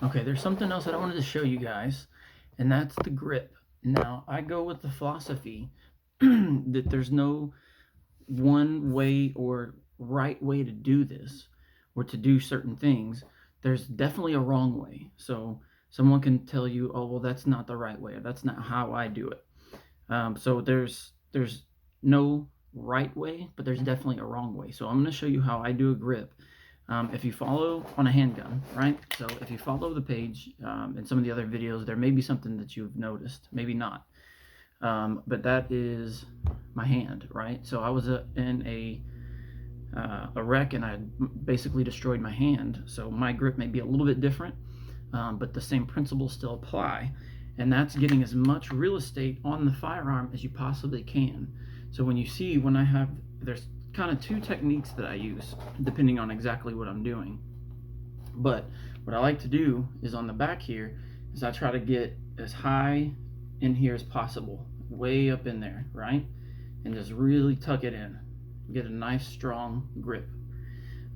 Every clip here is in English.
Okay, there's something else that I wanted to show you guys, and that's the grip. Now, I go with the philosophy that there's no one way or right way to do this or to do certain things. There's definitely a wrong way. So someone can tell you, oh, well, that's not the right way. Or that's not how I do it. So there's no right way, but there's definitely a wrong way. So I'm going to show you how I do a grip. If you follow on a handgun, right? So if you follow the page in some of the other videos, there may be something that you've noticed, maybe not. But that is my hand, right? So I was in a wreck and I basically destroyed my hand. So my grip may be a little bit different, but the same principles still apply. And that's getting as much real estate on the firearm as you possibly can. So when you see, there's kind of two techniques that I use depending on exactly what I'm doing. But what I like to do is on the back here is I try to get as high in here as possible, way up in there, right? And just really tuck it in, get a nice strong grip.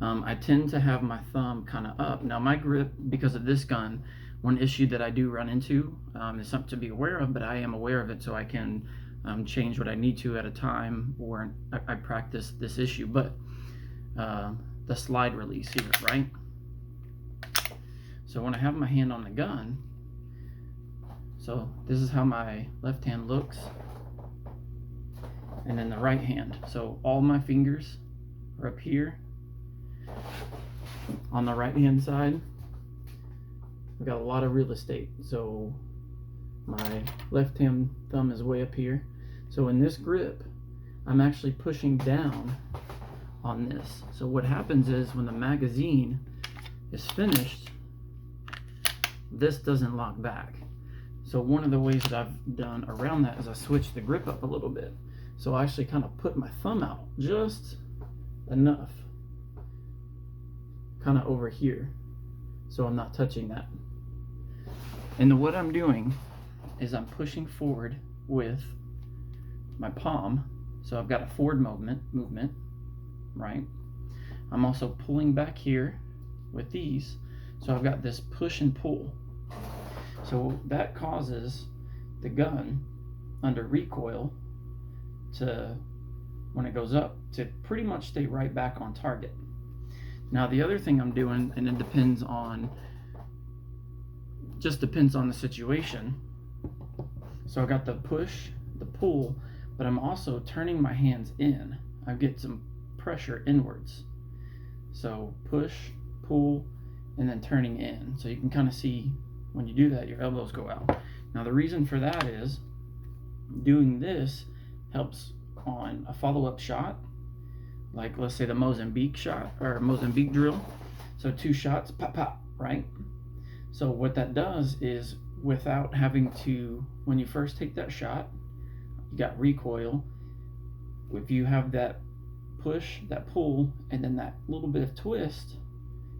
I tend to have my thumb kind of up. Now my grip, because of this gun, one issue that I do run into is something to be aware of, but I am aware of it so I can change what I need to at a time, or I practice this issue. But the slide release here, right? So when I have my hand on the gun, so this is how my left hand looks, and then the right hand. So all my fingers are up here. On the right hand side, I've got a lot of real estate. So my left hand thumb is way up here. So in this grip, I'm actually pushing down on this. So what happens is when the magazine is finished, this doesn't lock back. So one of the ways that I've done around that is I switch the grip up a little bit. So I actually kind of put my thumb out just enough, kind of over here, so I'm not touching that. And what I'm doing is I'm pushing forward with my palm. So I've got a forward movement, right? I'm also pulling back here with these. So I've got this push and pull. So that causes the gun under recoil to, when it goes up, to pretty much stay right back on target. Now the other thing I'm doing, and it depends on the situation. So I got the push, the pull, but I'm also turning my hands in. I get some pressure inwards. So push, pull, and then turning in. So you can kind of see when you do that, your elbows go out. Now the reason for that is doing this helps on a follow-up shot, like let's say the Mozambique shot or Mozambique drill. So 2 shots, pop, pop, right? So what that does is, without having to, when you first take that shot, you got recoil. If you have that push, that pull, and then that little bit of twist,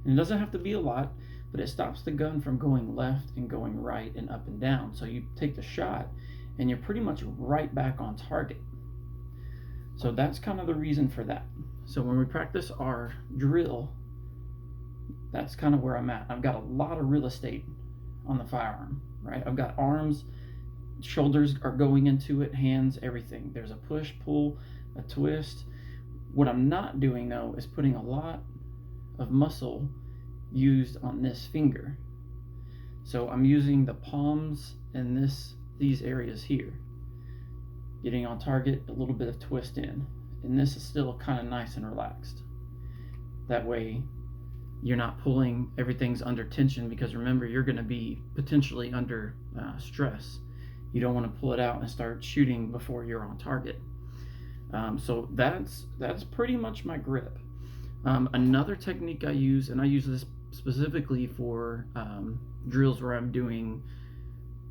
and it doesn't have to be a lot, but it stops the gun from going left and going right and up and down. So you take the shot and you're pretty much right back on target. So that's kind of the reason for that. So when we practice our drill, that's kind of where I'm at. I've got a lot of real estate on the firearm, right? I've got arms, shoulders are going into it, hands, everything. There's a push, pull, a twist. What I'm not doing though is putting a lot of muscle used on this finger. So I'm using the palms and these areas here, getting on target, a little bit of twist in, and this is still kind of nice and relaxed. That way you're not pulling, everything's under tension, because remember, you're going to be potentially under stress. You don't want to pull it out and start shooting before you're on target. So that's pretty much my grip. Another technique I use, and I use this specifically for drills where I'm doing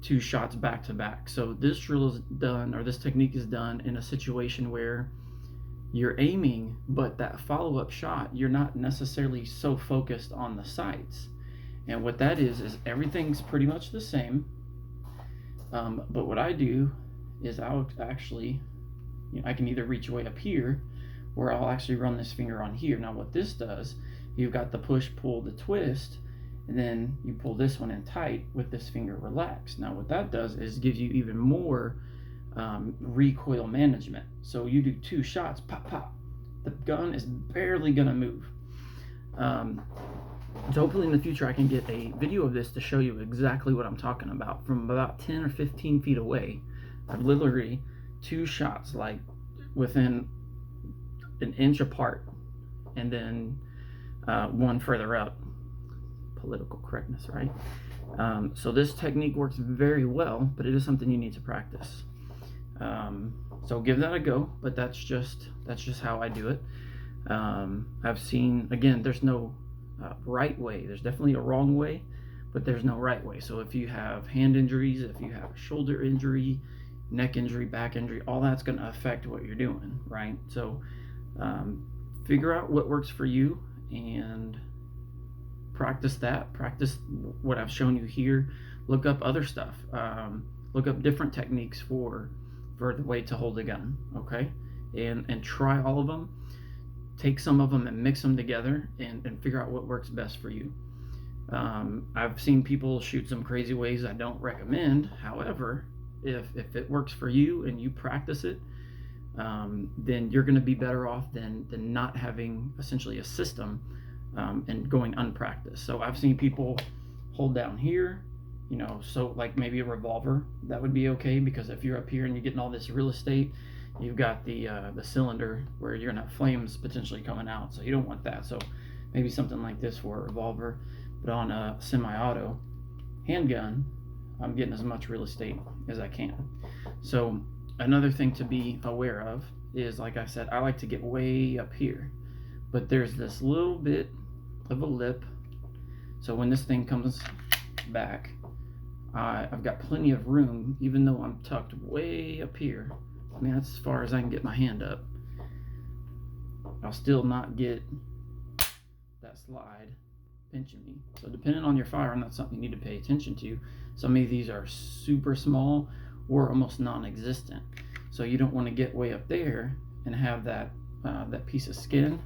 2 shots back to back. So this drill is done, or this technique is done in a situation where you're aiming, but that follow-up shot, you're not necessarily so focused on the sights. And what that is everything's pretty much the same. But what I do is I'll actually, I can either reach way up here, or I'll actually run this finger on here. Now what this does, you've got the push, pull, the twist, and then you pull this one in tight with this finger relaxed. Now what that does is gives you even more recoil management. So you do 2 shots, pop, pop. The gun is barely gonna move. So hopefully in the future I can get a video of this to show you exactly what I'm talking about. From about 10 or 15 feet away, I've literally 2 shots like within an inch apart, and then one further up. Political correctness, right? So this technique works very well, but it is something you need to practice. So give that a go, but that's just how I do it. I've seen, again, there's no right way. There's definitely a wrong way, but there's no right way. So if you have hand injuries, if you have a shoulder injury, neck injury, back injury, all that's going to affect what you're doing, right? So figure out what works for you and practice that. Practice what I've shown you here. Look up other stuff. Look up different techniques for the way to hold a gun, okay? And try all of them. Take some of them and mix them together and figure out what works best for you. I've seen people shoot some crazy ways I don't recommend. However, if it works for you and you practice it, then you're going to be better off than not having essentially a system and going unpracticed. So I've seen people hold down here, you know, so like maybe a revolver, that would be okay, because if you're up here and you're getting all this real estate, you've got the cylinder where you're gonna have flames potentially coming out, so you don't want that. So maybe something like this for a revolver, but on a semi-auto handgun, I'm getting as much real estate as I can. So another thing to be aware of is, like I said, I like to get way up here, but there's this little bit of a lip. So when this thing comes back, I've got plenty of room, even though I'm tucked way up here. I mean, that's as far as I can get my hand up. I'll still not get that slide pinching me. So depending on your firearm, that's something you need to pay attention to. Some of these are super small or almost non-existent. So you don't want to get way up there and have that piece of skin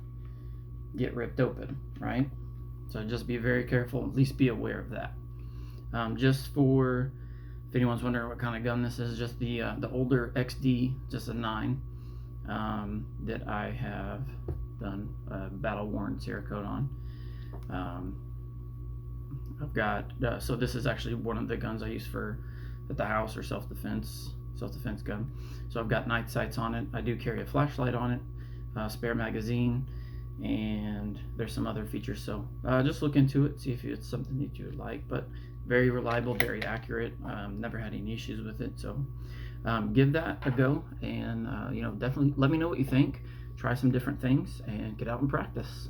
get ripped open, right? So just be very careful, at least be aware of that. Just for, if anyone's wondering what kind of gun this is, just the older XD, just a 9 that I have done battle-worn Cerakote on. I've got, so this is actually one of the guns I use for at the house or self-defense gun. So I've got night sights on it. I do carry a flashlight on it, spare magazine, and there's some other features. So just look into it, see if it's something that you would like. But very reliable, very accurate. Never had any issues with it. So give that a go, and you know, definitely let me know what you think. Try some different things and get out and practice.